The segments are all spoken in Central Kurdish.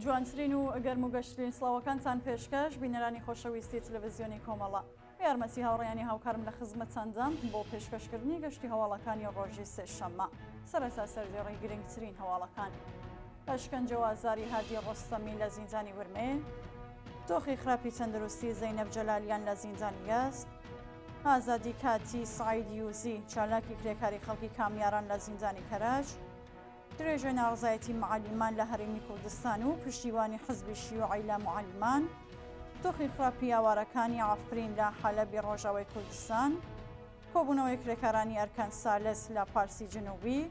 جوانترین و گەرم و گەشتترین سڵاوەکانتان پێشکەش بینەرانی خۆشەویستی تەلەڤیزیۆنی کۆمەڵە یارمەتی هاوڕێیانی هاوکارم لە خزمەتتاندام بۆ پێشکەشکردنی گەشتی هەواڵەکانی ڕۆژی سێشەممە. سەرەتا سەردێڕی گرنگترین هەواڵەکان: ئەشکەنجە و ئازاری هادی ڕۆستەمی لە زیندانی ورمێ، دۆخی خراپی تەندروستی زەینەب جەلالیان لە زیندانی یەزد، ئازادی کاتی سعید یوزی چالاکی کرێکاری خەڵکی کامیاران لە زیندانی کەراج، درێژە ناڕزایەتی معلیمان لە هەرێمی کوردستان و پشتیوانی حزبی شیوعی لە معلیمان، دۆخی خراپی ئاوارەکانی ئافرین لە حەلەبی ڕۆژاوای کوردستان، کۆبوونەوەی کرێکارانی ئەرکان سالس لە پارسی جنوبی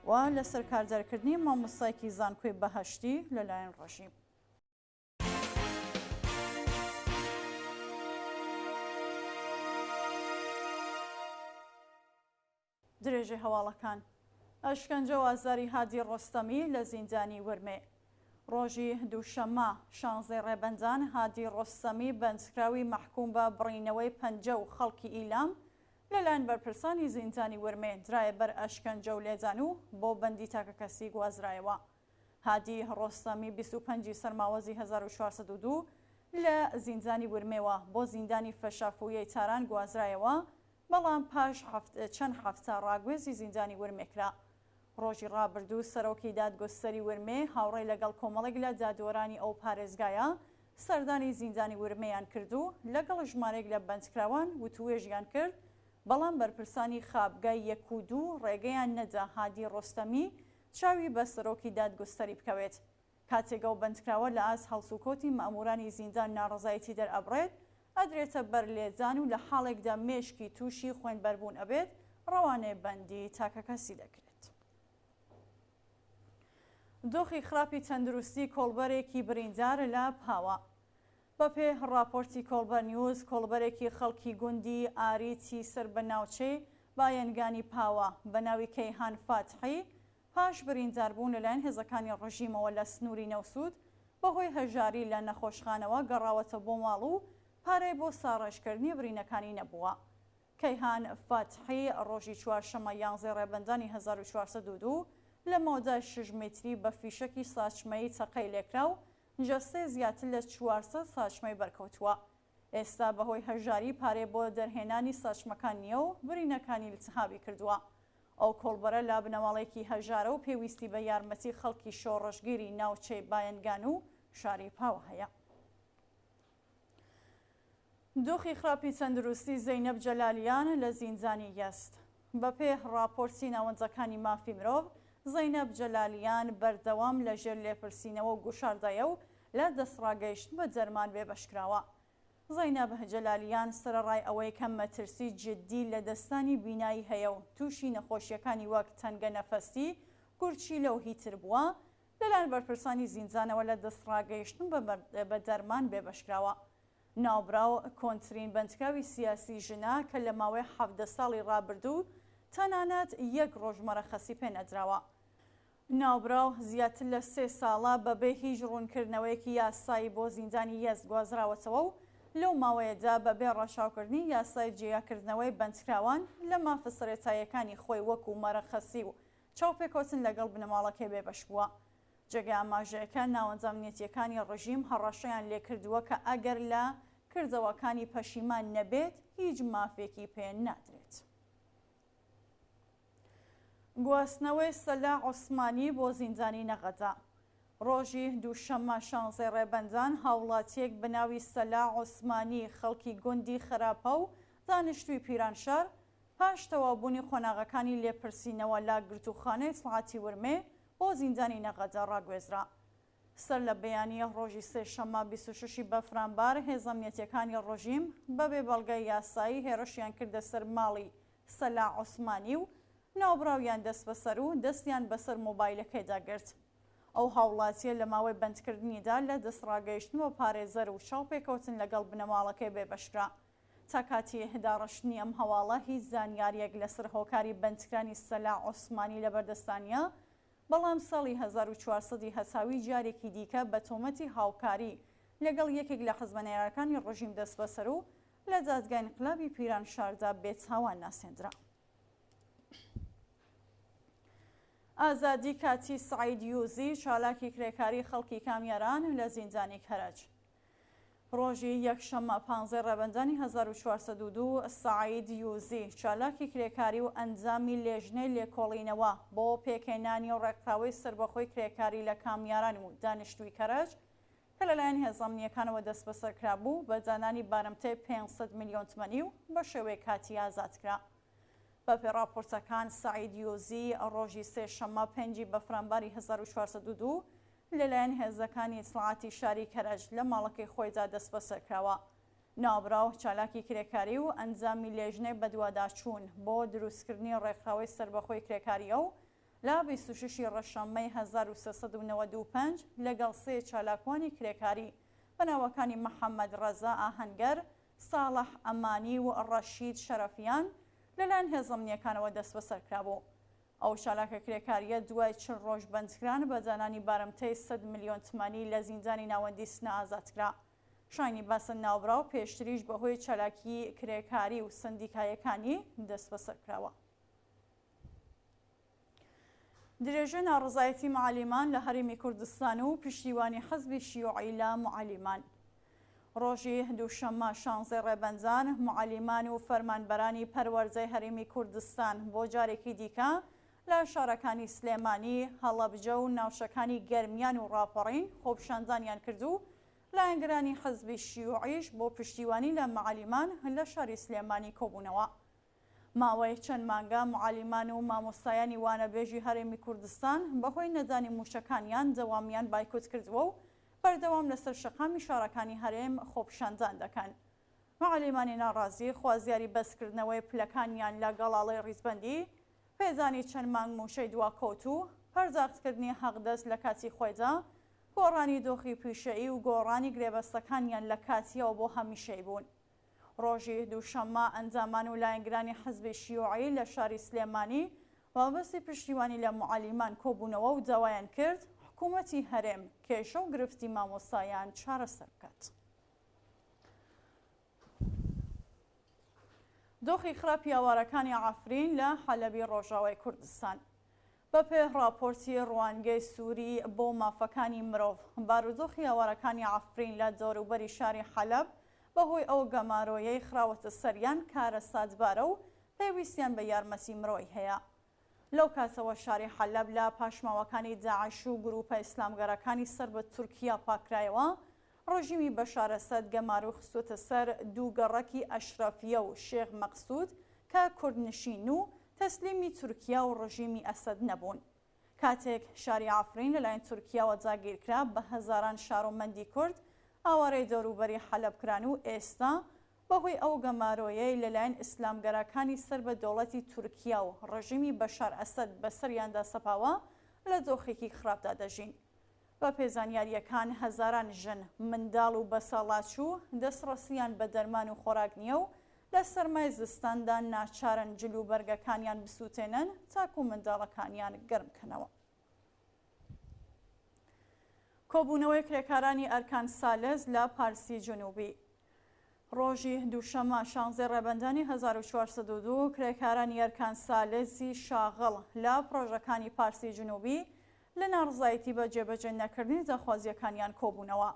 و لەسەر کاردەرکردنی مامۆستایەکی زانکۆی بەهەشتی لەلایەن ڕۆژیم. درێژەی هەواڵەکان: ئەشکەنجە و ئازاری هادی ڕۆستەمی لە زیندانی ورمێ. ڕۆژی دووشەممە 16 ڕێبەندان هادی ڕۆستەمی بەندکراوی مەحکوم بە بڕینەوەی پەنجە و خەڵکی ئیلام لەلایەن بەرپرسانی زیندانی ورمێ درایە بەر ئەشکەنجە و لێدان و بۆ بەندی تاکە کەسی گوازرایەوە. هادی ڕۆستەمی 25 سەرماوەزی 1402 لە زیندانی ورمێوە بۆ زیندانی فەشافویەی تاران گوازرایەوە، بەڵام پاش چەند هەفتە ڕاگوێزی زیندانی ورمێکرا. ڕۆژی ڕابردوو سەرۆکی دادگۆستەری ورمێ هاوڕێی لەگەڵ کۆمەڵێک لە دادوەرانی ئەو پارێزگایە سەردانی زیندانی ورمەیان کردو، لەگەڵ ژمارەیەک لە بەندکراوان وتوێژیان کرد، بەڵام بەرپرسانی خابگای 1 و 2 ڕێگەیان نەدا هادی ڕۆستەمی چاوی بە سەرۆکی دادگۆستەری بکەوێت. کاتێکە و بەندکراوە لە ئاست هەڵسوکۆتی مەئمورانی زیندان ناڕزایەتی دەرئەبڕێت، ئەدرێتە بەر لێدان و لە حاڵێکدا مێشکی تووشی خوێنبەربوون ئەبێت، ڕەوانەی بەندی تاکە کەسی دەکرێت. دۆخی خراپی تەندروستی کۆڵبەرێکی بریندار لە پاوە. بەپێ راپۆرتی کۆڵبەر نیوز، کۆڵبەرێکی خەڵکی گوندی ئاریتی سەر بە ناوچەی بایەنگانی پاوە بە ناوی کەیهان فاتحی پاش برینداربوون لەلایەن هێزەکانی ڕژیمەوە لە سنووری نەوسود بەهۆی هەژاری لە نەخۆشخانەوە گەڕاوەتە بۆ ماڵ و پارەی بۆ ساڕێژکردنی برینەکانی نەبووە. کەیهان فاتحی ڕۆژی چوارشەمە 11 ڕێبەندانی 1402 لە مۆدای 6 متری بە فیشەکی ساچمەی تەقەی لێکرا و جەستەی زیاتر لە 400 ساچمەی بەرکەوتووە. ئێستا بەهۆی هەژاری پارەی بۆ دەرهێنانی ساچمەکان نییە و برینەکانی التهابی کردووە. ئەو کۆڵبەرە لا بنەماڵێکی هەژارە و پێویستی بە یارمەتی خەڵکی شۆڕەشگیری ناوچەی بایەنگان و شاری پاوە هەیە. دۆخی خراپی تەندروستی زەینەب جەلالیان لە زیندانی یەزد. بەپێ راپۆرتی ناوەندەکانی مافی مرۆڤ، زەینەب جەلالیان بەردەوام لە ژێر لێپرسینەوە و گوشاردایە و لە دەستڕاگەیشتن بە دەرمان بێبەشکراوە. زەینەب جەلالیان سەرەڕای ئەوەی کە مەترسی جددی لە دەستانی بینایی هەیە و تووشی نەخۆشیەکانی وەک تەنگە نەفەستی، گورچی لەو هیتر بووە، لەلایەن بەرپرسانی زیندانەوە لە دەستڕاگەیشتن بە دەرمان بێبەشکراوە. ناوبراو کۆنترین بەندکراوی سیاسی ژنا کە لە ماوەی 17 ساڵی ڕابردوو تەنانەت 1 ڕۆژ مەرەخەسی پێ نەدراوە. ناوبراو زیاتر لە 3 ساڵە بەبێ هیچ ڕوونکردنەوەیەکی یاسایی بۆ زیندانی یەزد گوازراوەتەوە و لەو ماوەیەدا بەبێ ڕەشاوکردنی یاسای جێیاکردنەوەی بەندکراوان لە مافە سەرێتاییەکانی خۆی وەکو مەرەخەسی و چاوپێکۆتن لەگەڵ بنەماڵەکەی بێبەش بووە. جێگای ئاماژەیەکە ناوەندە ئەمنیەتیەکانی ڕژیم هەڕەشەیان لێکردووە کە ئەگەر لە کردەوەکانی پەشیمان نەبێت هیچ مافێکی پێ نادرێت. گواستنەوەی سەلاح عوسمانی بۆ زیندانی نەغەدا. ڕۆژی دووشەممە 16 ڕێبەندان هاوڵاتیەک بەناوی سەلاح عوسمانی خەڵکی گوندی خراپە و دانیشتووی پیرانشار پاش تەوابوونی خۆناغەکانی لێپرسینەوە لا گرتوخانەی سڵاتی ورمێ بۆ زیندانی نەغەدا ڕاگوێزرا. سەر لە بەیانیە ڕۆژی سێشەممە 26 بەفرانبار هێزە ئەمنیەتیەکانی ڕۆژیم بەبێ بەڵگەی یاسایی هێرشیان کردە سەر ماڵی سەلاح عوسمانی و ناوبراویان دەست بەسەر و دەستیان بەسەر مۆبایلەکەیدا گرت. ئەو هاوڵاتیە لە ماوەی بەندکردنیدا لە دەستڕاگەیشتن بۆ پارێزەر و چاوپێکەوتن لەگەڵ بنەماڵەکەی بێبەشکرا. تا کاتی هەداڕەشتنی ئەم هەواڵە هیچ زانیاریەک لەسەر هۆکاری بەندکردنی سەلاح عوسمانی لە بەردەستانیە، بەڵام ساڵی 1400 هەساوی جارێکی دیکە بە تۆمەتی هاوکاری لەگەڵ یەکێک لە حەزبەنێرەکانی ڕژیم دەست بەسەر و لە دادگای انقلابی پیرانشاردا بێتاوان ناسێنرا. ئازادی کاتی سعید یوزی چالاکی کرێکاری خەڵکی کامیاران لە زیندانی کەرەج. ڕۆژی یەکشەممە 15 ڕەبەندانی 1402 سعید یوزی چالاکی کرێکاری و ئەنجامی لێژنەی لێکۆڵینەوە بۆ پێکهێنانی و ڕێکخراوەی سربەخۆی کرێکاری لە کامیاران و دانیشتووی کەرەج کە لەلایەن هێزەمنیەکانەوە دەست بەسەرکرا بوو بە دانانی بارەمتەی 500 میلیۆن تمەنی و بە شێوەیە کاتی ئازادکرا. بەپێی راپۆرتەکان سعید یوزی ڕۆژی سێشەممە 5 بەفرانباری 1402 لەلایەن هێزەکانی ئیسلاحاتی شاری کەرەج لە ماڵەکەی خۆیدا دەست بەسەرکراوە. ناوبراو چالاکی کرێکاری و ئەنجامی لێژنەی بەدواداچوون بۆ دروستکردنی ڕێکخراوەی سربەخۆی کرێکاریە و لە 26 ڕەشەممەی 1395 لەگەڵ سێ چالاکوانی کرێکاری بەناوەکانی محەممەد ڕەزا ئاهەنگەر، ساڵح ئەمانی و ڕەشید شەرەفیان لەلایەن هێزەمنیەکانەوە دەست بەسەرکرا بوو. ئەو چالاکە کرێکاریە دوای 40 ڕۆژ بەندکران بە دانانی بارەمتەی 100 میلیۆن تمەنی لە زیندانی ناوەندی سنە ئازادکرا. شاینی باسە ناوبراو پێشتریش بەهۆی چالاکی کرێکاری و سندیکایەکانی دەست بەسەرکراوە. درێژە ناڕزایەتی معالیمان لە هەرێمی کوردستان و پشتیوانی حەزبی شیوعی لە معالیمان. ڕۆژی دووشەممە 16 ڕێبەنجان معالیمان و فەرمانبەرانی پەروەرجەی هەرێمی کوردستان بۆ جارێکی دیکە لە شارەکانی سلێمانی، هەڵەبجە و ناوچەکانی گەرمیان و ڕاپەڕین خۆپیشاندانیان کردو لایەنگرانی حەزبی شیوعیش بۆ پشتیوانی لە معالیمان لە شاری سلێمانی کۆبوونەوە. ماوەی چەند مانگە معالیمان و مامۆستایانی وانەبێژی هەرێمی کوردستان بەهۆی نەدانی موشەکانیان دەوامیان بایکوت کردووە و بەردەوام لەسەر شەقامی شارەکانی هەرێم خۆپیشاندان دەکەن. معالیمانی ناڕازی خوازیاری بەسکردنەوەی پلەکانیان لە گەڵاڵەی ڕیزبەندی، پێزانی چەند مانگ موشەی دواکەوت و پەرزاختکردنی حەقدەست لە کاتی خۆیدا، گۆڕانی دۆخی پیشەیی و گۆڕانی گرێبەستەکانیان لە کاتیەوە بۆ هەمیشەی بوون. ڕۆژی دووشەممە ئەنجامان و لایەنگرانی حەزبی شیوعی لە شاری سلێمانی وابەستی پشتیوانی لە معالیمان کۆبوونەوە و داوایان کرد حکوومەتی هەرێم کێشە و گرفتی مامۆستایان چارەسەر بکات. دۆخی خراپی ئاوارەکانی عەفرین لە حەلەبی ڕۆژاوای کوردستان. بەپێ راپۆرتی ڕوانگەی سووری بۆ مافەکانی مرۆڤ، بارودۆخی ئاوارەکانی عەفرین لە دەوروبەری شاری حەلەب بەهۆی ئەو گەمارۆیەی خراوەتە سەریان کارە ساتبارە و پێویستیان بە یارمەتی مرۆی هەیە. لەو کاتەوە شاری حەلەب لە پاشماوەکانی داعش و گروپە ئیسلامگەرەکانی سەر بە تورکیا پاکرایەوە، ڕژیمی بەشار ئەسەد گەمارۆ خستووەتە سەر دوو گەڕەکی ئەشرەفیە و شێخ مەقسوود کە کوردنشین و تەسلیمی تورکیا و ڕژیمی ئەسەد نەبوون. کاتێک شاری عەفرین لەلایەن تورکیاوە جاگیرکرا بە هەزاران شارۆمەندی کورد ئاوارەی دەوروبەری حەلەب کران و ئێستا بەهۆی ئەو گەمارۆیەی لەلایەن ئیسلامگەرەکانی سەر بە دەوڵەتی تورکیا و ڕژیمی بەشار ئەسەد بەسەریاندا سەپاوە لە دۆخێکی خراپدا دەژین. بە پێزانیاریەکان هەزاران ژن، منداڵ و بەسەڵاتچوو دەستڕەسیان بە دەرمان و خۆراک نییە و لە سەرمای زستاندا ناچارن جل و بەرگەکانیان بسووتێنن تاکو منداڵەکانیان گەرمکەنەوە. کۆبوونەوەی کرێکارانی ئەرکان سالز لە پارسی جنوبی. ڕۆژی دووشەممە 16 ڕێبەندانی 1402 کرێکارانی ئەرکان سالزی شاغڵ لە پرۆژەکانی پارسی جنوبی لە ناڕزایەتی بە جێبەجێ نەکردنی داخوازیەکانیان کۆبوونەوە.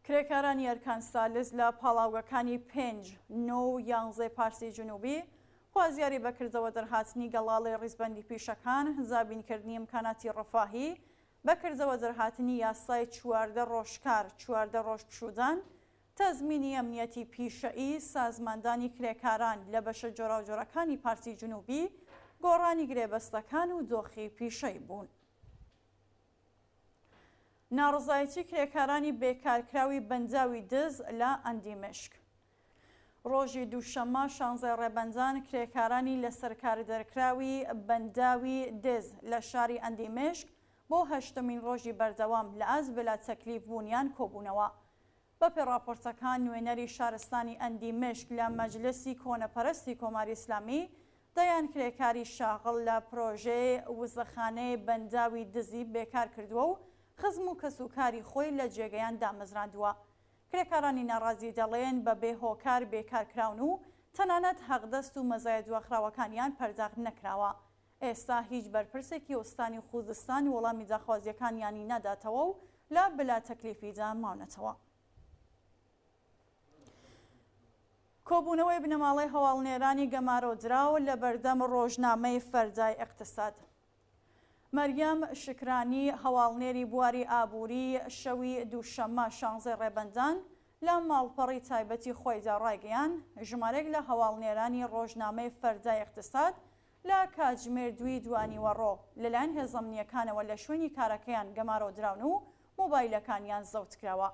کرێکارانی ئەرکان سالز لە پاڵاوگەکانی 5، 9 و 11 پارسی جنوبی خوازیاری بەکردەوە دەرهاتنی گەڵاڵی ڕیزبەندی پیشەکان، زابینکردنی ئیمکاناتی ڕەفاهی، بەکردەوە دەرهاتنی یاسای 14 ڕۆژکار 14 ڕۆژ پشودان، تەزمینی ئەمنیەتی پیشەئی، سازماندانی کرێکاران لە بەشە جۆراوجۆرەکانی پارسی جنوبی، گۆڕانی گرێبەستەکان و دۆخی پیشەی بوون. ناڕزایەتی کرێکارانی بێکارکراوی بەنداوی دز لە ئەندیمشک. ڕۆژی دووشەممە 16 ڕێبەندان کرێکارانی لە سەرکاردەرکراوی بەنداوی دز لە شاری ئەندیمشک بۆ 8مین ڕۆژی بەردەوام لە ئەزبلا تەکلیف بوونیان کۆبوونەوە. بەپێی راپۆرتەکان نوێنەری شارستانی ئەندیمشک لە مەجلسی کۆنەپەرستی کۆماری ئیسلامی دەیان کرێکاری شاغڵ لە پرۆژەی وزەخانەی بەنداوی دزی بێکار کردووە و خزم و کەسوکاری خۆی لە جێگەیان دامەزراندووە. کرێکارانی ناڕازی دەڵێن بە بێهۆکار بێکارکراون و تەنانەت حەقدەست و مەزایە دواخراوەکانیان پەرداخت نەکراوە. ئێستا هیچ بەرپرسێکی ئۆستانی خوزستان وەڵامی داخوازیەکانیانی نەداتەوە و لە بلا تەکلیفیدا ماونەتەوە. کۆبوونەوەی بنەماڵەی هەواڵنێرانی گەمارۆدراوە لە بەردەم ڕۆژنامەی فەردای ئیقتساد. مەریەم شکرانی هەواڵنێری بواری ئابووری شەوی دووشەممە 16 ڕێبەندان لە ماڵپەڕی تایبەتی خۆیدا ڕایگەیان ژمارەیەک لە هەواڵنێرانی ڕۆژنامەی فەردای ئیقتساد لە کاتژمێر 2 دوانیوەڕۆ لەلایەن هێزەمنیەکانەوە لە شوێنی کارەکەیان گەمارۆدراون و مۆبایلەکانیان زەوت کراوە.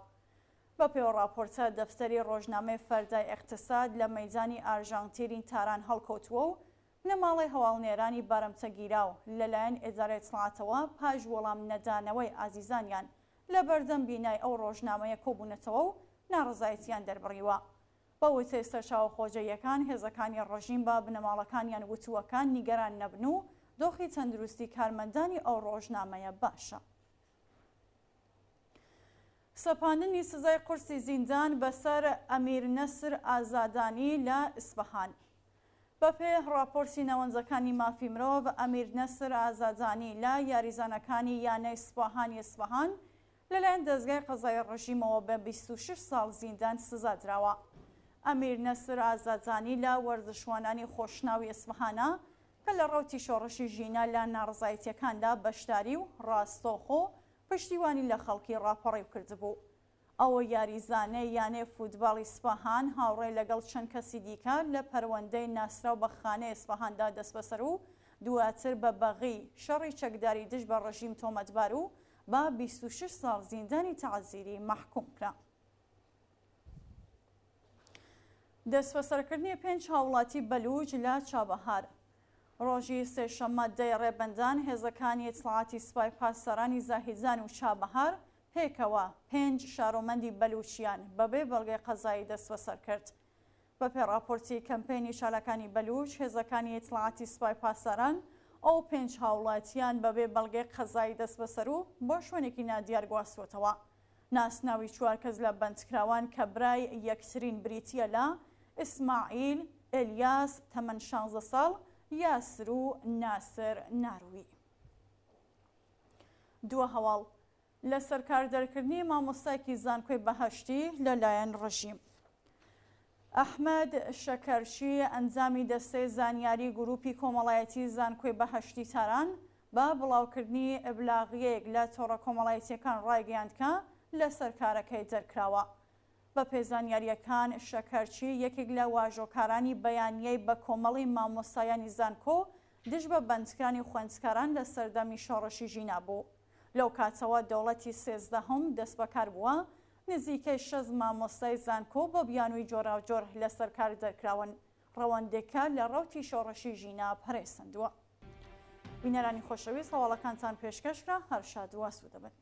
بە پێوە راپۆرتە دەفتەری ڕۆژنامەی فەردای ئیقتساد لە مەیدانی ئارژانتیرین تاران هەڵکەوتووە و بنەماڵەی هەواڵنێرانی بارەمتەگیراو لەلایەن ئێدارەی دەسەڵاتەوە پاش وەڵام نەدانەوەی ئازیزانیان لە بەردەم بینای ئەو ڕۆژنامەیە کۆبوونەتەوە و ناڕزایەتیان دەربڕیوە. بە وتەی سەرچاوە خۆجەیەکان هێزەکانی ڕژیم بە بنەماڵەکانیان وتووەکان نیگەران نەبن و دۆخی تەندروستی کارمەندانی ئەو ڕۆژنامەیە باشە. سەپاندنی سزای قورسی زیندان بەسەر ئەمیر نەسر ئازادانی لە ئیسفەهان. بەپێ راپۆرتی ناوەندەکانی مافی مرۆڤ ئەمیر نەسر ئازادانی لە یاریزانەکانی یانەی سوپاهانی ئیسفەهان لەلایەن دەستگای قەزای ڕژیمەوە بە 26 ساڵ زیندان سزادراوە. ئەمیر نەسر ئازادانی لە وەرزشوانانی خۆشناوی ئیسفەهانە کە لە ڕەوتی شۆڕشی ژینە لە ناڕزایەتیەکاندا بەشداری و ڕاستۆخۆ پشتیوانی لە خەڵکی ڕاپەڕی کردبوو. ئەوە یاریزانەی یانەی فوتباڵی ئیسفەهان هاوڕێ لەگەڵ چەند کەسی دیکە لە پەروەندەی ناسراو بە خانەی ئیسفەهاندا دەست بەسەر و دواتر بە بەغی شەڕی چەکداری دژ بە ڕژیم تۆمەتبار و بە 26 ساڵ زیندانی تەعزیری مەحکوم کرا. دەستبەسەرکردنی 5 هاوڵاتی بەلوچ لە چابەهار. ڕۆژی سێشەممە 10 ڕێبەندان هێزەکانی ئیتڵاعاتی سوپای پاسەرانی زاهیدزان و چابەهار پێکەوە 5 شارۆمەندی بەلوچیان بەبێ بەڵگەی قەزایی دەستبەسەر کرد. بەپێ راپۆرتی کەمپێنی شالەکانی بەلوچ هێزەکانی ئیتڵاعاتی سوپای پاسەران ئەو 5 هاوڵاتیان بەبێ بەڵگەی قەزایی دەستبەسەر و بۆ شوێنێکی نادیار گواستوەتەوە. ناسناوی 4 کەس لە بەندکراوان کە برای یەکترین بریتیە لە ئیسماعیل ئێلیاس تەمەن 16 ساڵ یاسر و ناسر ناروی. دووە هەواڵ لە سەرکاردەرکردنی مامۆستایەکی زانکۆی بەهەشتی لەلایەن ڕژیم. ئەحمەد شەکەرچی ئەنجامی دەستەی زانیاری گروپی کۆمەڵایەتی زانکۆی بەهەشتی تاران بە بڵاوکردنی ئەبلاغیەک لە تۆڕە کۆمەڵایەتیەکان ڕایگەیاندکە لە سەرکارەکەی دەرکراوە. بە پێزانیاریەکان شەکەرچی یەکێک لە واژۆکارانی بەیانیەی بە کۆمەڵی مامۆستایانی زانکۆ دژ بە بەندکرانی خوێندکاران لە سەردەمی شۆڕشی ژینا بوو. لەو کاتەوە دەوڵەتی 13هەم دەست بەکار بووە نزیکەی 6 مامۆستای زانکۆ بۆ بیانووی جۆراوجۆر لە سەرکار دەرکراون ڕەوەندێکە لە ڕەوتی شۆڕشی ژینا پەرێسەندووە. بینەرانی خۆشەویست هەواڵەکانتان پێشکەشکرا هەر شاد و ئاسوودە بن.